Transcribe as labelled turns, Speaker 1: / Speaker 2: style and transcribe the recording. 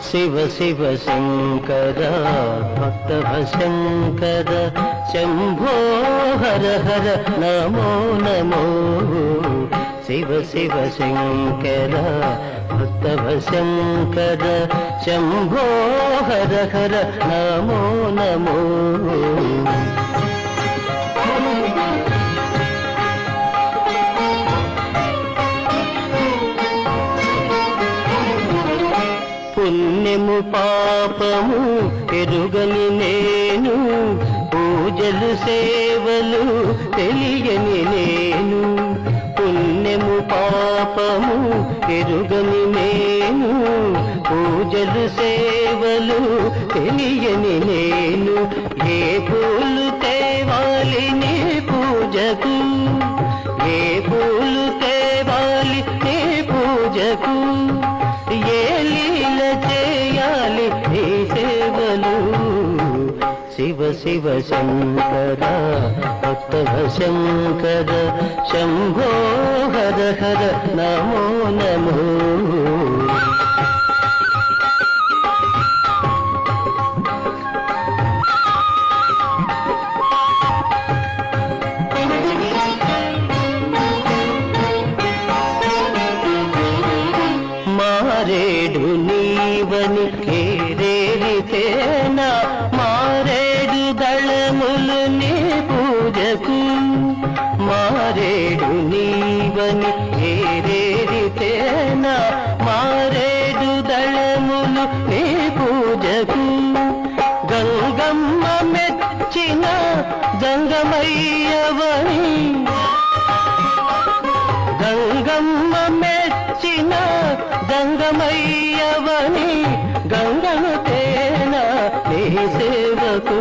Speaker 1: శివ శివ శంకర భక్తవ శంకర శంభో హర హర నమో నమో శివ శివ శంకర భక్తవ శంకర శంభో హర హర నమో నమో పుణ్యము పాపము ఎరుగని నేను పూజలు సేవలు తెలియని నేను పుణ్యము పాపము ఎరుగని నేను పూజలు సేవలు తెలియని నేను ఏ పూలు తేవాలి నీ పూజకు ఏ పూలు తేవాలి నీ పూజకు ఏ లీల చేయాలి నీ సేవలు శివ శివ శంకర భక్తవ శంకర శంభో హర హర నమో నమో మారేడు నీవని కేరేరితేనా మారేడు దళములు నీ పూజకు మారేడు నీవని కేరేరితేనా మారేడు దళములు నీ పూజకు గంగమ్మ మెచ్చిన గంగమయ్యవని గంగమ్మ మెచ్చిన గంగమయ్యవని గంగను తేన నీ సేవకు